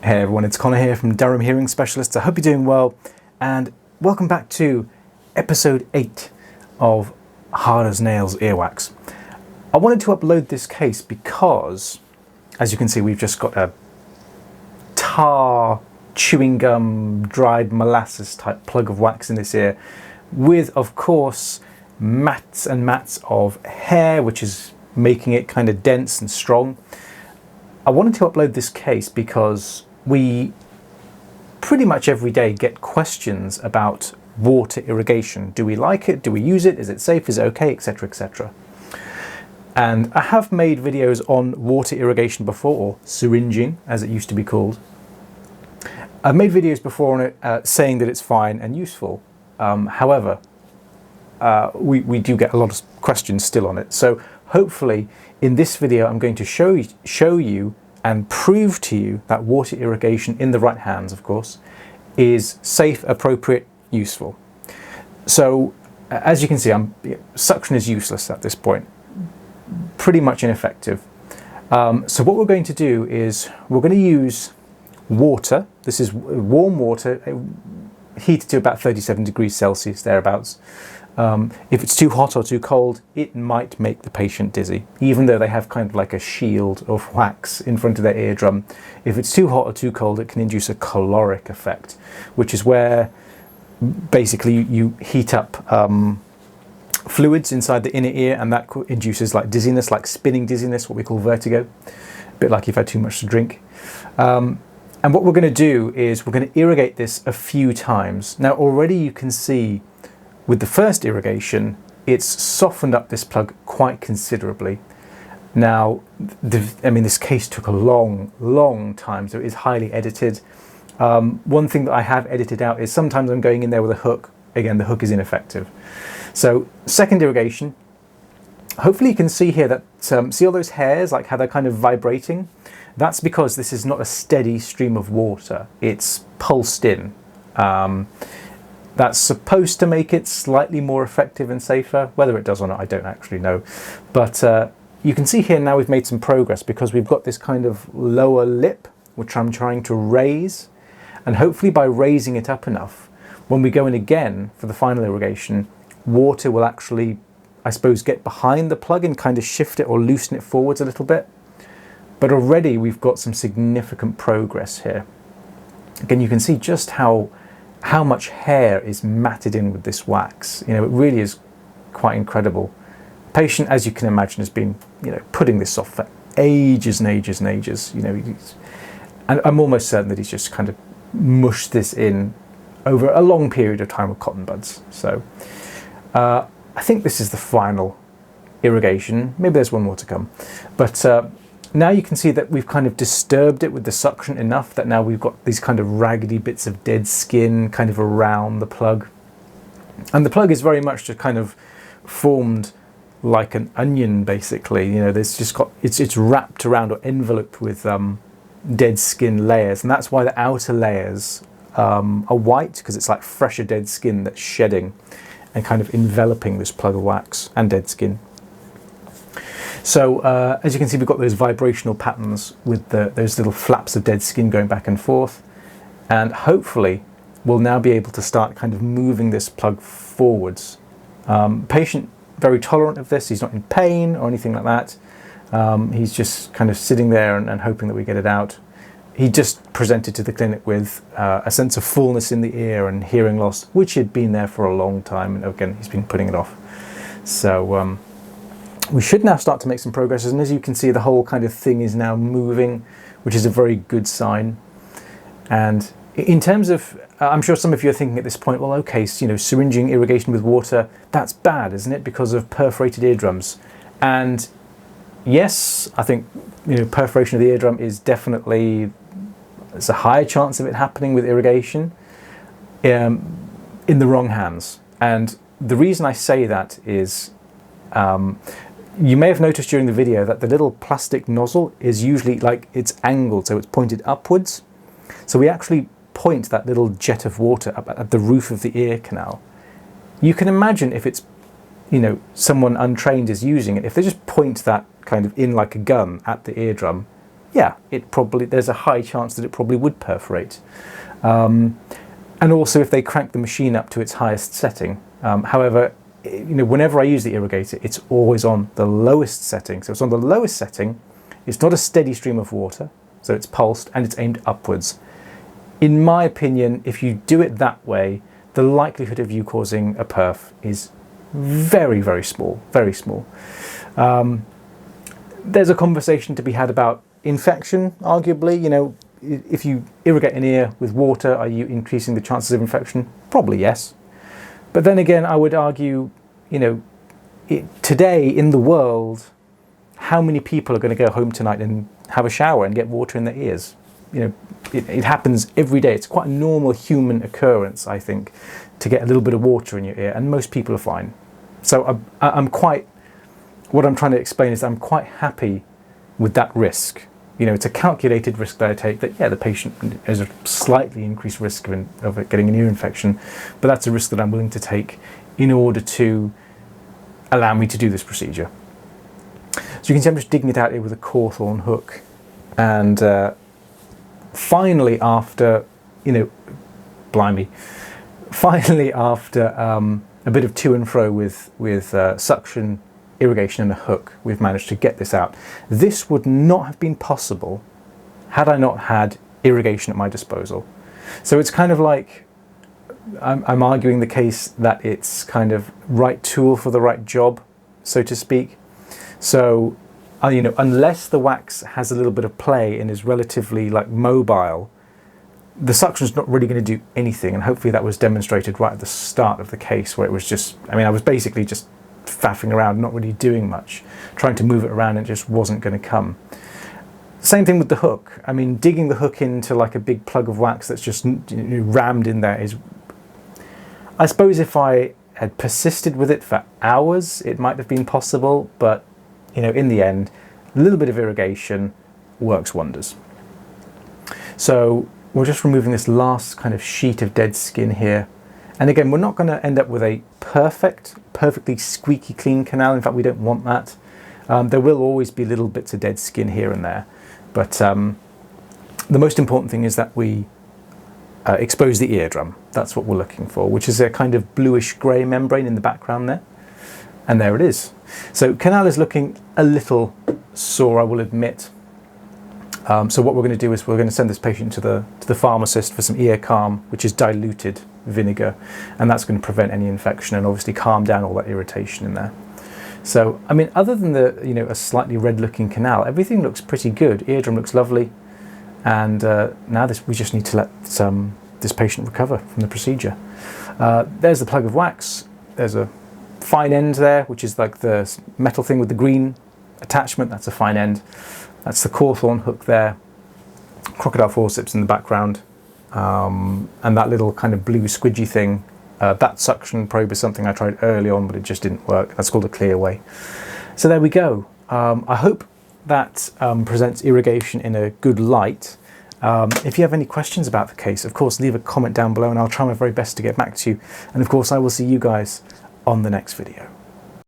Hey everyone, it's Connor here from Durham Hearing Specialists. I hope you're doing well, and welcome back to episode 8 of Hard as Nails Earwax. I wanted to upload this case because, as you can see, we've just got a tar, chewing gum, dried molasses type plug of wax in this ear with, of course, mats and mats of hair, which is making it kind of dense and strong. I wanted to upload this case because we pretty much every day get questions about water irrigation. Do we like it? Do we use it? Is it safe? Is it okay? Etc, etc. And I have made videos on water irrigation before, or syringing as it used to be called. I've made videos before on it saying that it's fine and useful. However, we do get a lot of questions still on it. So hopefully in this video I'm going to show you and prove to you that water irrigation, in the right hands of course, is safe, appropriate, useful. So as you can see, suction is useless at this point, pretty much ineffective. So what we're going to do is we're going to use water. This is warm water, heated to about 37 degrees Celsius, thereabouts. If it's too hot or too cold, it might make the patient dizzy, even though they have kind of like a shield of wax in front of their eardrum. If it's too hot or too cold, it can induce a caloric effect, which is where basically you heat up fluids inside the inner ear, and that induces like dizziness, like spinning dizziness, what we call vertigo, a bit like you've had too much to drink. And what we're going to do is we're going to irrigate this a few times. Now already you can see with the first irrigation, it's softened up this plug quite considerably. Now, this case took a long time, so it is highly edited. One thing that I have edited out is sometimes I'm going in there with a hook. Again, the hook is ineffective. So, second irrigation. Hopefully you can see here that, see all those hairs, like how they're kind of vibrating? That's because this is not a steady stream of water. It's pulsed in. That's supposed to make it slightly more effective and safer. Whether it does or not, I don't actually know. But you can see here now we've made some progress because we've got this kind of lower lip, which I'm trying to raise. And hopefully by raising it up enough, when we go in again for the final irrigation, water will actually, I suppose, get behind the plug and kind of shift it or loosen it forwards a little bit. But already we've got some significant progress here. Again, you can see just how much hair is matted in with this wax. You know, it really is quite incredible. The patient, as you can imagine, has been, putting this off for ages and ages and ages. And I'm almost certain that he's just kind of mushed this in over a long period of time with cotton buds. So I think this is the final irrigation. Maybe there's one more to come. But now you can see that we've kind of disturbed it with the suction enough that now we've got these kind of raggedy bits of dead skin kind of around the plug. And the plug is very much just kind of formed like an onion, basically. There's just got, it's wrapped around or enveloped with dead skin layers. And that's why the outer layers are white, because it's like fresher dead skin that's shedding and kind of enveloping this plug of wax and dead skin. So as you can see, we've got those vibrational patterns with those little flaps of dead skin going back and forth, and hopefully we'll now be able to start kind of moving this plug forwards. Patient very tolerant of this. He's not in pain or anything like that. He's just kind of sitting there and hoping that we get it out. He just presented to the clinic with a sense of fullness in the ear and hearing loss, which had been there for a long time, and again he's been putting it off. So we should now start to make some progress, and as you can see, the whole kind of thing is now moving, which is a very good sign. And in terms of, I'm sure some of you are thinking at this point, well, okay, so, syringing irrigation with water, that's bad, isn't it, because of perforated eardrums? And yes, I think perforation of the eardrum is definitely, there's a higher chance of it happening with irrigation in the wrong hands. And the reason I say that is, you may have noticed during the video that the little plastic nozzle is usually it's angled, so it's pointed upwards. So we actually point that little jet of water up at the roof of the ear canal. You can imagine if it's, someone untrained is using it, if they just point that kind of in like a gun at the eardrum, yeah, there's a high chance that it probably would perforate. And also if they crank the machine up to its highest setting. However, whenever I use the irrigator, it's always on the lowest setting. So it's on the lowest setting. It's not a steady stream of water, so it's pulsed and it's aimed upwards. In my opinion, if you do it that way, the likelihood of you causing a perf is very, very small, very small. There's a conversation to be had about infection, arguably. If you irrigate an ear with water, are you increasing the chances of infection? Probably yes. But then again, I would argue, today in the world, how many people are going to go home tonight and have a shower and get water in their ears? It happens every day. It's quite a normal human occurrence, I think, to get a little bit of water in your ear, and most people are fine. So what I'm trying to explain is I'm quite happy with that risk. It's a calculated risk that I take, that, yeah, the patient has a slightly increased risk of getting an ear infection, but that's a risk that I'm willing to take in order to allow me to do this procedure. So you can see I'm just digging it out here with a Cawthorn hook, and finally after a bit of to and fro with suction, irrigation and a hook, we've managed to get this out. This would not have been possible had I not had irrigation at my disposal. So it's kind of like I'm arguing the case that it's kind of right tool for the right job, so to speak. So unless the wax has a little bit of play and is relatively mobile, the suction's not really going to do anything. And hopefully that was demonstrated right at the start of the case, where it was just, I was basically just faffing around, not really doing much, trying to move it around, and it just wasn't going to come. Same thing with the hook. Digging the hook into a big plug of wax that's just rammed in there is, I suppose if I had persisted with it for hours, it might have been possible, but in the end, a little bit of irrigation works wonders. So we're just removing this last kind of sheet of dead skin here. And again, we're not going to end up with a perfectly squeaky clean canal. In fact, we don't want that. There will always be little bits of dead skin here and there. But the most important thing is that we expose the eardrum. That's what we're looking for, which is a kind of bluish grey membrane in the background there. And there it is. So canal is looking a little sore, I will admit. So what we're going to do is we're going to send this patient to the pharmacist for some ear calm, which is diluted vinegar, and that's going to prevent any infection and obviously calm down all that irritation in there. So other than a slightly red looking canal, everything looks pretty good. Eardrum looks lovely, and now we just need to let this patient recover from the procedure. There's the plug of wax. There's a fine end there, which is like the metal thing with the green attachment. That's a fine end. That's the Cawthorn hook there. Crocodile forceps in the background. And that little kind of blue squidgy thing, that suction probe is something I tried early on, but it just didn't work. That's called a Clearway. So there we go. I hope that presents irrigation in a good light. If you have any questions about the case, of course, leave a comment down below and I'll try my very best to get back to you. And of course, I will see you guys on the next video.